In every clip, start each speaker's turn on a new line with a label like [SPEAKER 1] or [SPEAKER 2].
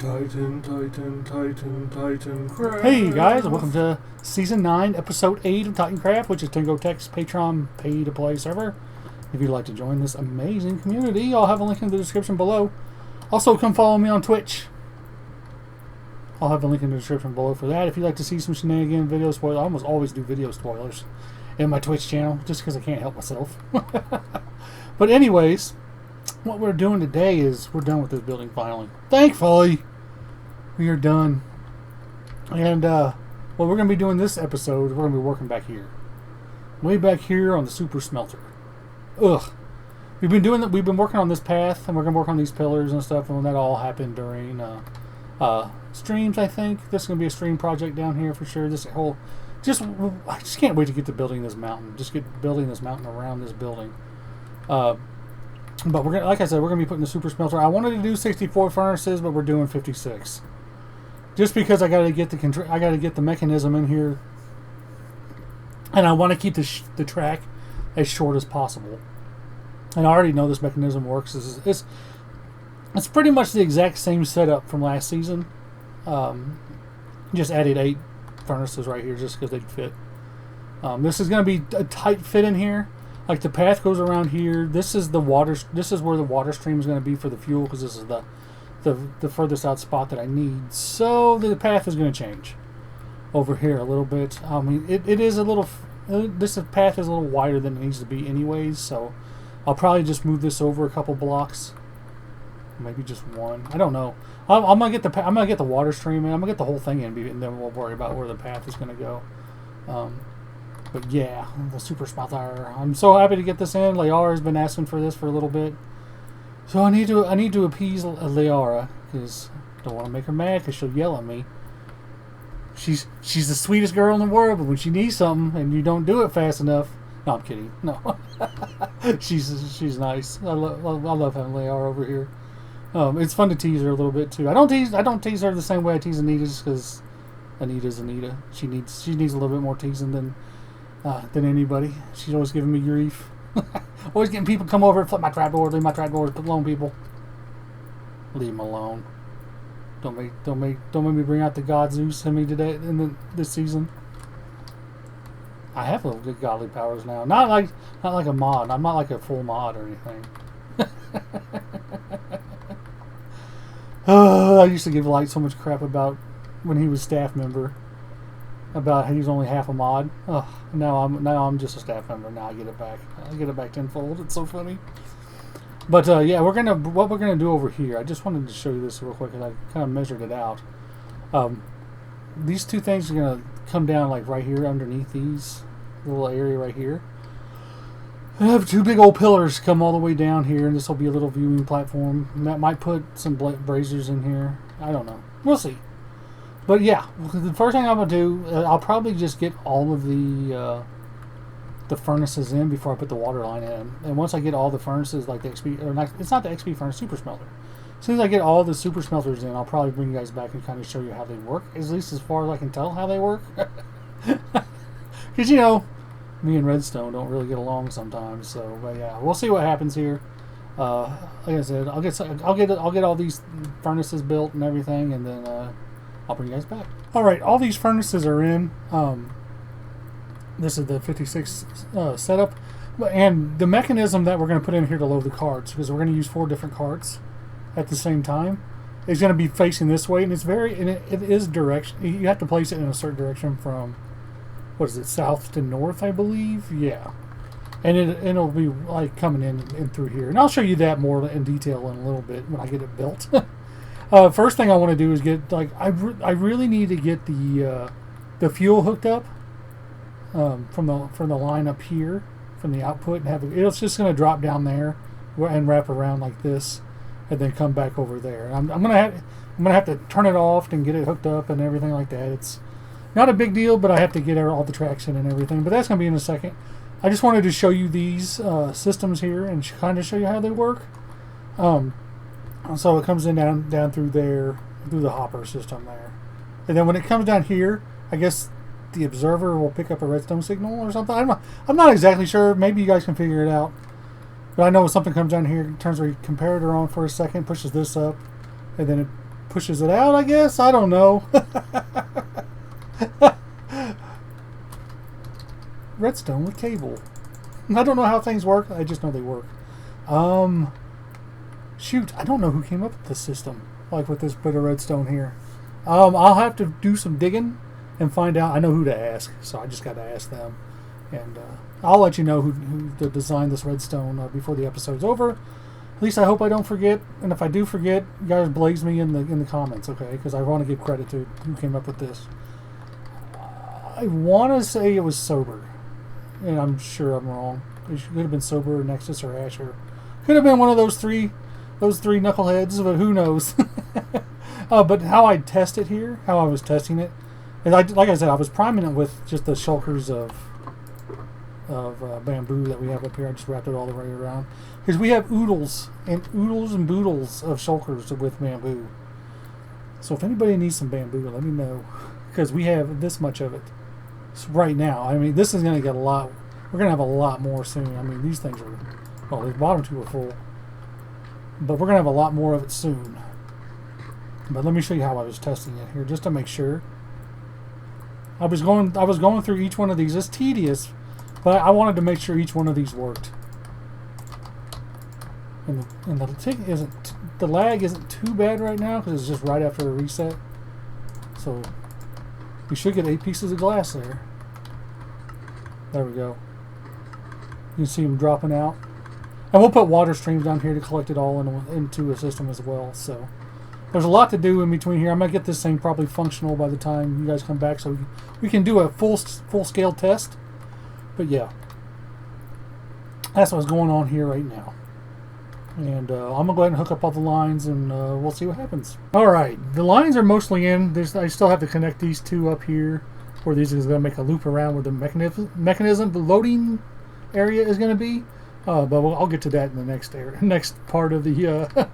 [SPEAKER 1] Titancraft.
[SPEAKER 2] Hey guys, and welcome to Season 9, Episode 8 of Titancraft, which is Tango Tech's Patreon pay-to-play server. If you'd like to join this amazing community, I'll have a link in the description below. Also, come follow me on Twitch. I'll have a link in the description below for that. If you'd like to see some shenanigan video spoilers, I almost always do video spoilers in my Twitch channel, just because I can't help myself. But anyways, what we're doing today is we're done with this building finally. Thankfully, we are done. And what we're going to be doing this episode, we're going to be working back here. Way back here on the Super Smelter. Ugh. We've been working on this path, and we're going to work on these pillars and stuff, and that all happened during streams, I think. This is going to be a stream project down here for sure. I just can't wait to get to building this mountain. Just get building this mountain around this building. But we're gonna, like I said, we're gonna be putting the Super Smelter. I wanted to do 64 furnaces, but we're doing 56. Just because I gotta get the mechanism in here, and I want to keep the track as short as possible. And I already know this mechanism works. It's pretty much the exact same setup from last season. Just added 8 furnaces right here just because they'd fit. This is going to be a tight fit in here. Like the path goes around here. This is the water. This is where the water stream is going to be for the fuel, because this is the furthest out spot that I need. So the path is going to change over here a little bit. I mean, it is a little. This path is a little wider than it needs to be, anyways. So I'll probably just move this over a couple blocks, maybe just one. I don't know. I'm gonna get the water stream in. I'm gonna get the whole thing in, and then we'll worry about where the path is going to go. But yeah, the Super Smelter. I'm so happy to get this in. Liara has been asking for this for a little bit, so I need to appease Liara, because I don't want to make her mad, because she'll yell at me. She's the sweetest girl in the world, but when she needs something and you don't do it fast enough, no, I'm kidding. No, she's nice. I love having Liara over here. It's fun to tease her a little bit too. I don't tease her the same way I tease Anita, just because Anita's Anita. She needs a little bit more teasing than anybody. She's always giving me grief. Always getting people to come over and flip my trapdoor, leave my trapdoor alone, people. Leave them alone. Don't make me bring out the God Zeus in me today this season. I have little good godly powers now. Not like a mod. I'm not like a full mod or anything. I used to give Light so much crap about when he was staff member, about how he's only half a mod. Now I'm just a staff member. Now I get it back. I get it back tenfold. It's so funny. But yeah, what we're gonna do over here. I just wanted to show you this real quick, because I kind of measured it out. These two things are gonna come down like right here underneath these little area right here. I have 2 big old pillars come all the way down here, and this will be a little viewing platform. And that might put some braziers in here. I don't know. We'll see. But yeah, the first thing I'm gonna do, I'll probably just get all of the furnaces in before I put the water line in. And once I get all the furnaces, like the XP, or not, it's not the XP furnace, Super Smelter. As soon as I get all the Super Smelters in, I'll probably bring you guys back and kind of show you how they work, at least as far as I can tell how they work. Because you know, me and Redstone don't really get along sometimes. So, but yeah, we'll see what happens here. Like I said, I'll get all these furnaces built and everything, and then I'll bring you guys back. Alright, all these furnaces are in. This is the 56 setup. And the mechanism that we're going to put in here to load the carts, because we're going to use 4 different carts at the same time, is going to be facing this way. And it is direction. You have to place it in a certain direction from, what is it, south to north, I believe? Yeah. And it'll be like coming in through here. And I'll show you that more in detail in a little bit when I get it built. First thing I want to do is get, like, I really need to get the fuel hooked up from the line up here, from the output, and it's just going to drop down there and wrap around like this, and then come back over there. I'm gonna have to turn it off and get it hooked up and everything like that. It's not a big deal, but I have to get all the traction and everything. But that's going to be in a second. I just wanted to show you these systems here and kind of show you how they work. So it comes in down through there, through the hopper system there. And then when it comes down here, I guess the observer will pick up a redstone signal or something. I'm not exactly sure. Maybe you guys can figure it out. But I know when something comes down here, it turns the comparator on for a second, pushes this up, and then it pushes it out, I guess. I don't know. Redstone with Caable. I don't know how things work. I just know they work. Shoot, I don't know who came up with this system. Like with this bit of redstone here. I'll have to do some digging and find out. I know who to ask, so I just got to ask them. And I'll let you know who designed this redstone before the episode's over. At least I hope I don't forget. And if I do forget, you guys blaze me in the comments, okay? Because I want to give credit to who came up with this. I want to say it was Sober, and I'm sure I'm wrong. It could have been Sober, or Nexus, or Asher. Could have been one of those three knuckleheads, but who knows? But how I test it here, how I was testing it, is like I said, I was priming it with just the shulkers of bamboo that we have up here. I just wrapped it all the way around because we have oodles and boodles of shulkers with bamboo. So if anybody needs some bamboo, let me know, because we have this much of it right now. I mean, this is going to get a lot. We're going to have a lot more soon. I mean, these things are, well, the bottom two are full, but we're going to have a lot more of it soon. But let me show you how I was testing it here, just to make sure. I was going through each one of these. It's tedious, but I wanted to make sure each one of these worked. And the lag isn't too bad right now because it's just right after a reset. So we should get 8 pieces of glass there. There we go. You can see them dropping out. And we'll put water streams down here to collect it all into a system as well. So there's a lot to do in between here. I might get this thing probably functional by the time you guys come back, so we can do a full scale test. But yeah, that's what's going on here right now. And I'm gonna go ahead and hook up all the lines, and we'll see what happens. All right, the lines are mostly in. I still have to connect these two up here, where these is gonna make a loop around where the mechanism, the loading area is gonna be. But I'll get to that in the next part of the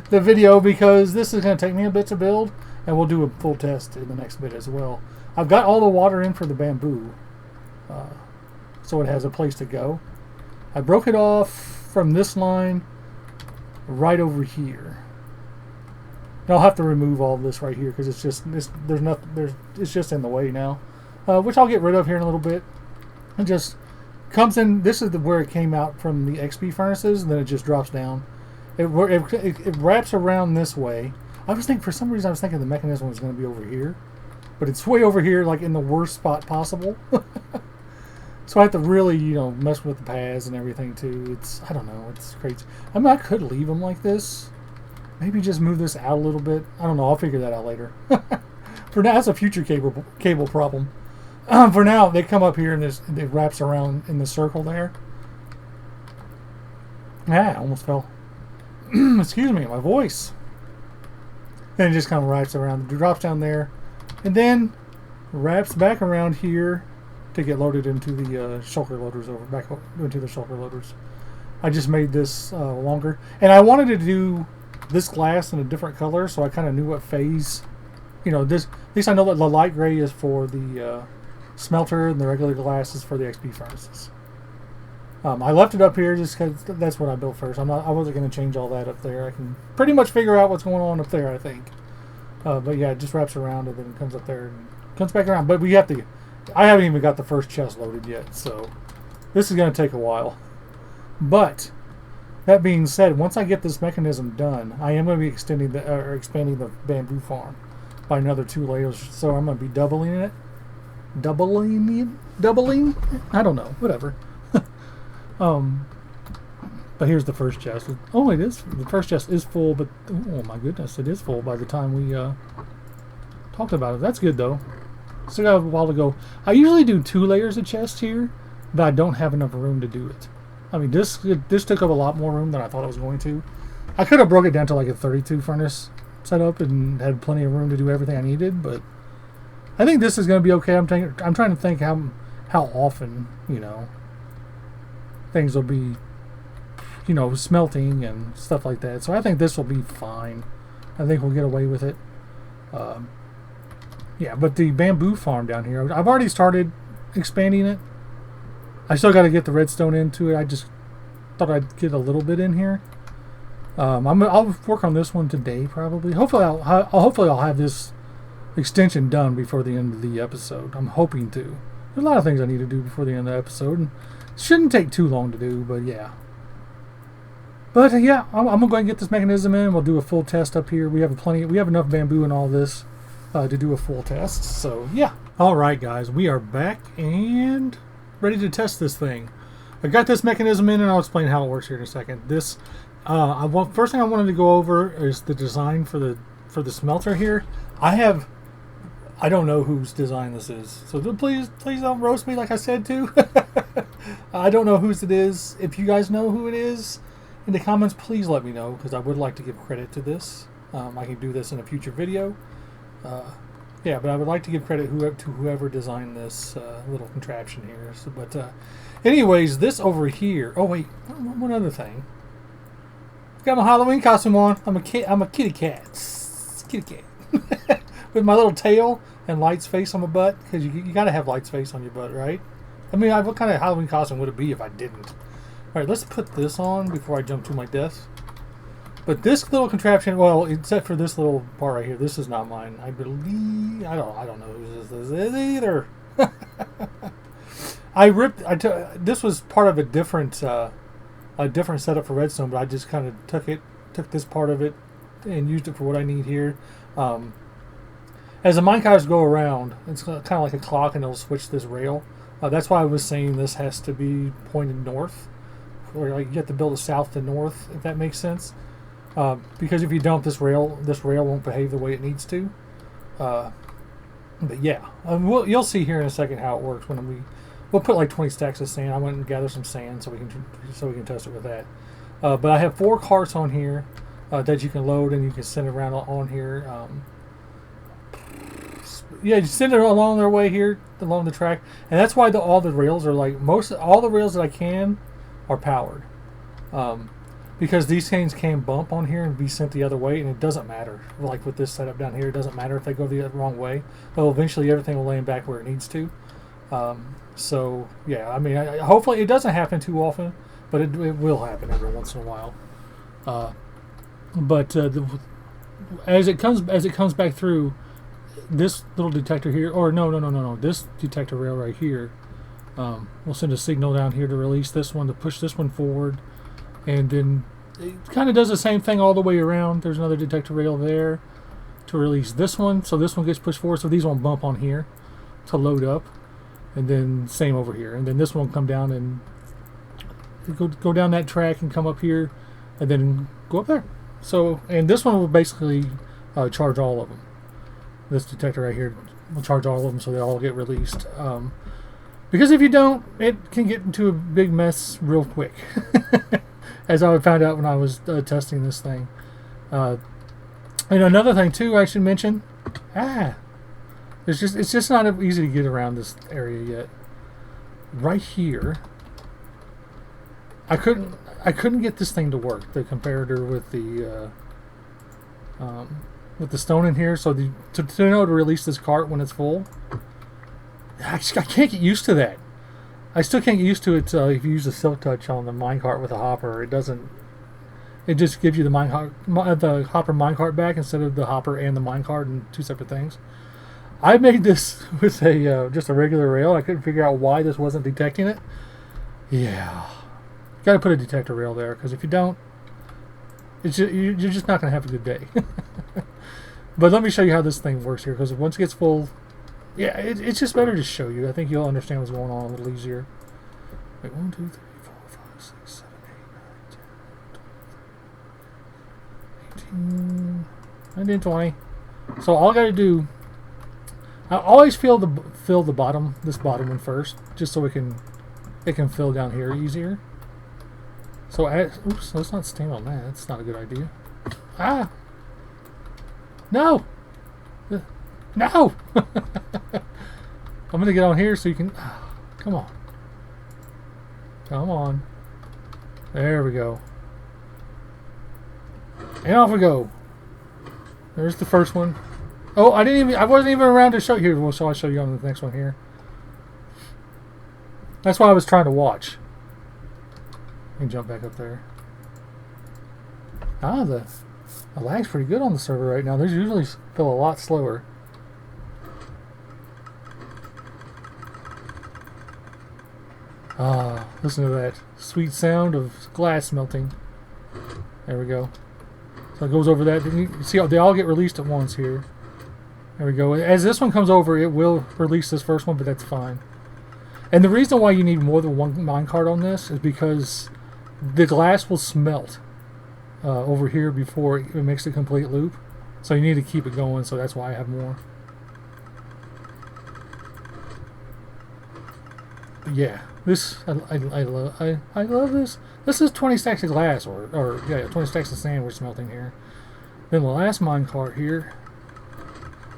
[SPEAKER 2] the video, because this is going to take me a bit to build, and we'll do a full test in the next bit as well. I've got all the water in for the bamboo, so it has a place to go. I broke it off from this line right over here. And I'll have to remove all this right here because it's just it's just in the way now, which I'll get rid of here in a little bit. It just comes in. This is where it came out from the XP furnaces, and then it just drops down. It wraps around this way. For some reason I was thinking the mechanism was going to be over here, but it's way over here, like in the worst spot possible. So I have to really, mess with the paths and everything too. I don't know, it's crazy. I mean, I could leave them like this. Maybe just move this out a little bit. I don't know. I'll figure that out later. For now, that's a future cable problem. For now, they come up here and it wraps around in the circle there. Ah, I almost fell. Excuse me, my voice. Then it just kind of wraps around, drops down there, and then wraps back around here to get loaded into the shulker loaders back into the shulker loaders. I just made this longer, and I wanted to do this glass in a different color, so I kind of knew what phase. At least I know that the light gray is for the smelter, and the regular glass is for the XP furnaces. I left it up here just because that's what I built first. I wasn't going to change all that up there. I can pretty much figure out what's going on up there, I think. But yeah, it just wraps around and then it comes up there and comes back around. But I haven't even got the first chest loaded yet, so this is going to take a while. But that being said, once I get this mechanism done, I am going to be expanding the bamboo farm by another 2 layers. So I'm going to be doubling it. Doubling? I don't know. Whatever. But here's the first chest. Oh, it is. The first chest is full, but oh my goodness, it is full by the time we talked about it. That's good though. Still got a while to go. I usually do 2 layers of chest here, but I don't have enough room to do it. I mean, this took up a lot more room than I thought it was going to. I could have broke it down to like a 32 furnace setup and had plenty of room to do everything I needed, but I think this is going to be okay. I'm trying to think how often, things will be, smelting and stuff like that. So I think this will be fine. I think we'll get away with it. Yeah, but the bamboo farm down here, I've already started expanding it. I still got to get the redstone into it. I just thought I'd get a little bit in here. I'll work on this one today probably. Hopefully I'll have this extension done before the end of the episode. I'm hoping to. There's a lot of things I need to do before the end of the episode, and it shouldn't take too long to do, but yeah. But yeah, I'm gonna go ahead and get this mechanism in. We'll do a full test up here. We have enough bamboo and all this to do a full test. So yeah. All right, guys, we are back and ready to test this thing. I got this mechanism in, and I'll explain how it works here in a second. This, first thing I wanted to go over is the design for the smelter here. I don't know whose design this is, so please don't roast me like I said to. I don't know whose it is. If you guys know who it is, in the comments, please let me know, because I would like to give credit to this. I can do this in a future video. Yeah, but I would like to give credit to whoever designed this little contraption here. So, but anyways, this over here. Oh wait, one other thing. Got my Halloween costume on. I'm a kitty cat. Kitty cat. With my little tail and Light's face on my butt, because you gotta have Light's face on your butt, right? I mean, what kind of Halloween costume would it be if I didn't? All right, let's put this on before I jump to my death. But this little contraption, well, except for this little part right here, this is not mine. I believe I don't know who this is either. This was part of a different setup for Redstone, but I just kind of took this part of it and used it for what I need here. As the minecarts go around, it's kind of like a clock, and it'll switch this rail. That's why I was saying this has to be pointed north, or like you have to build it south to north, if that makes sense. Because if you don't, this rail won't behave the way it needs to. But yeah, you'll see here in a second how it works when we'll put like 20 stacks of sand. I went and gather some sand so we can test it with that. But I have 4 carts on here that you can load, and you can send around on here. Yeah, you send it along their way here along the track, and that's why all the rails are like all the rails that I can are powered. Because these things can bump on here and be sent the other way, and it doesn't matter. Like with this setup down here, it doesn't matter if they go the wrong way. Well, eventually everything will land back where it needs to. So yeah, I mean, hopefully it doesn't happen too often, but it will happen every once in a while. As it comes back through, this little detector here, or no, this detector rail right here, we'll send a signal down here to release this one, to push this one forward. And then it kind of does the same thing all the way around. There's another detector rail there to release this one. So this one gets pushed forward, so these won't bump on here to load up. And then same over here. And then this one will come down and go down that track and come up here and then go up there. So, and this one will basically charge all of them. This detector right here will charge all of them, so they all get released. Because if you don't, it can get into a big mess real quick. As I found out when I was testing this thing. And another thing too, I should mention. It's just not easy to get around this area yet. Right here, I couldn't get this thing to work. The comparator with the stone in here. So to know to release this cart when it's full, I can't get used to that. I still can't get used to it if you use the silk touch on the minecart with a hopper. It doesn't. It just gives you the hopper minecart back instead of the hopper and the minecart, and 2 separate things. I made this with just a regular rail. I couldn't figure out why this wasn't detecting it. Yeah, got to put a detector rail there, because if you don't, you're just not going to have a good day. But let me show you how this thing works here, because once it gets full. Yeah, it's just better to show you. I think you'll understand what's going on a little easier. Wait, 1, 2, 3, 4, 5, 6, 7, 8, 9, 10, 19, 20. So all I gotta do, I always fill the bottom, this bottom one first, just so it can fill down here easier. So oops, let's not stand on that. That's not a good idea. No. No! I'm going to get on here so you can... come on. Come on. There we go. And off we go. There's the first one. Oh, I wasn't even around to show you. Well, so I'll show you on the next one here. That's why I was trying to watch. And jump back up there. The lag's pretty good on the server right now. These usually feel a lot slower. Listen to that sweet sound of glass melting. There we go. So it goes over that. You see how they all get released at once here. There we go. As this one comes over, it will release this first one, but that's fine. And the reason why you need more than one minecart on this is because the glass will smelt over here before it makes a complete loop. So you need to keep it going, so that's why I have more. But yeah, this I love this. This is 20 stacks of glass, or yeah, 20 stacks of sand we're smelting here. Then the last minecart here.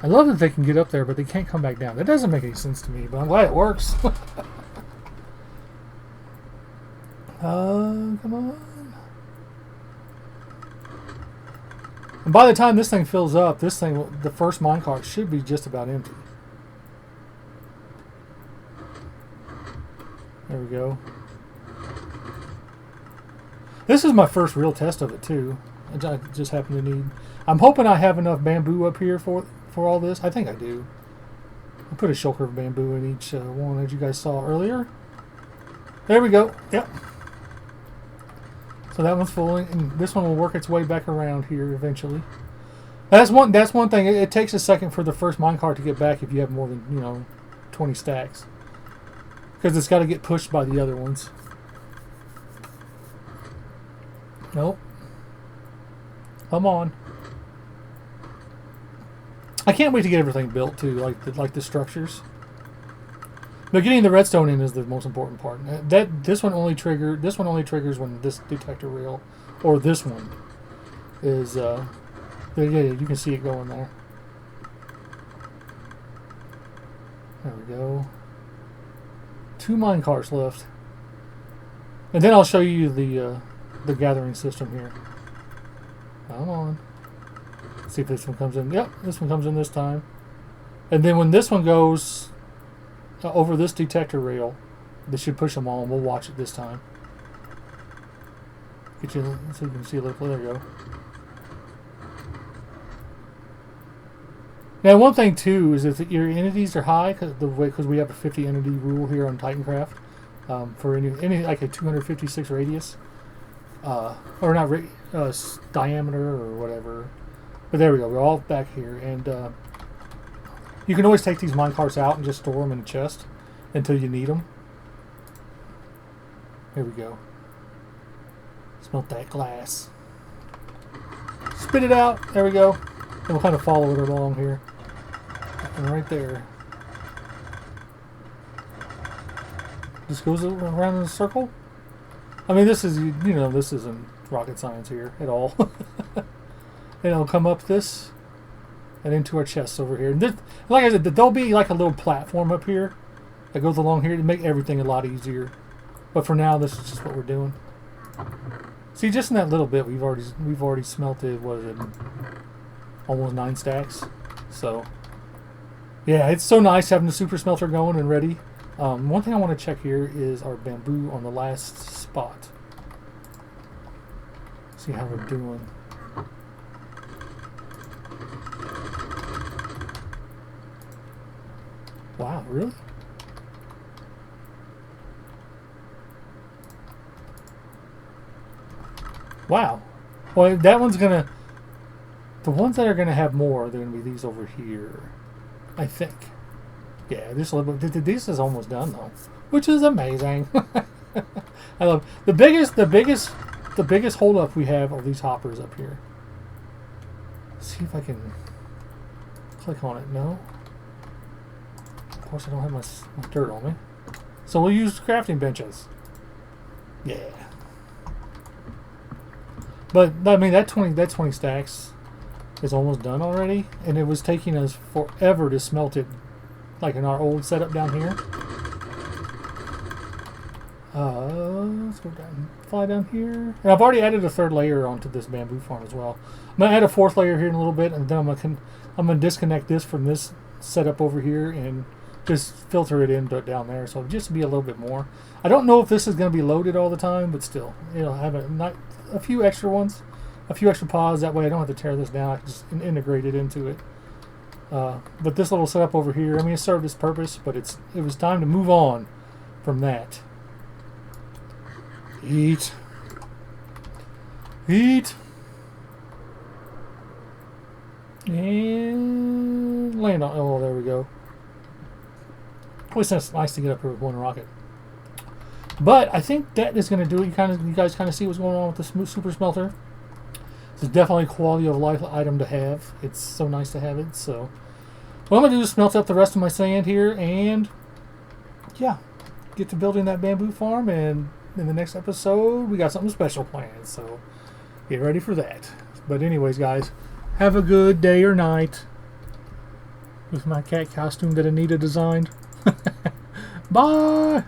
[SPEAKER 2] I love that they can get up there, but they can't come back down. That doesn't make any sense to me, but I'm glad it works. Come on. And by the time this thing fills up, the first minecart should be just about empty. There we go. This is my first real test of it too. I just happen to need. I'm hoping I have enough bamboo up here for all this. I think I do. I put a shulker of bamboo in each one, as you guys saw earlier. There we go. Yep. So that one's full, and this one will work its way back around here eventually. That's one thing. It takes a second for the first minecart to get back if you have more than 20 stacks, because it's got to get pushed by the other ones. Nope. Come on. I can't wait to get everything built too, like the structures. But getting the redstone in is the most important part. This one only triggers when this detector rail, or this one, is yeah, you can see it going there. There we go. 2 minecarts left, and then I'll show you the gathering system here. Come on. Let's see if this one comes in. Yep, this one comes in this time. And then when this one goes over this detector rail, they should push them all, and we'll watch it this time. Get you so you can see a little. There you go. Now, one thing too is if your entities are high, because we have a 50 entity rule here on Titancraft, for any like a 256 radius, or not diameter or whatever. But there we go. We're all back here, and you can always take these minecarts out and just store them in a chest until you need them. Here we go. Smelt that glass. Spit it out. There we go. And we'll kind of follow it along here. And right there. Just goes around in a circle. I mean, this is, this isn't rocket science here at all. And it'll come up this and into our chests over here. And this, like I said, there'll be like a little platform up here that goes along here to make everything a lot easier. But for now, this is just what we're doing. See, just in that little bit, we've already smelted, what is it, almost 9 stacks. So yeah, it's so nice having the super smelter going and ready. One thing I want to check here is our bamboo on the last spot. See how we're doing. Wow, really? Wow. Well, that one's gonna... The ones that are gonna have more, they're gonna be these over here. I think. Yeah, this is almost done though, which is amazing. I love the biggest hold up we have are these hoppers up here. Let's see if I can click on it. No. Of course, I don't have my dirt on me, so we'll use crafting benches. Yeah. But I mean that 20 stacks is almost done already, and it was taking us forever to smelt it, like in our old setup down here. Let's go down, fly down here, and I've already added a 3rd layer onto this bamboo farm as well. I'm gonna add a 4th layer here in a little bit, and then I'm gonna disconnect this from this setup over here and just filter it in down there, so just to be a little bit more. I don't know if this is going to be loaded all the time, but still, have a few extra ones a few extra pods. That way I don't have to tear this down. I can just integrate it into it. But this little setup over here, I mean, it served its purpose, but it was time to move on from that. Eat. Eat. And land on. Oh, there we go. Always it's nice to get up here with one rocket. But I think that is going to do it. You guys kind of see what's going on with the super smelter. It's definitely a quality of life item to have. It's so nice to have it. So what I'm going to do is smelt up the rest of my sand here, and yeah, get to building that bamboo farm. And in the next episode, we got something special planned. So get ready for that. But anyways, guys, have a good day or night with my cat costume that Anita designed. Bye!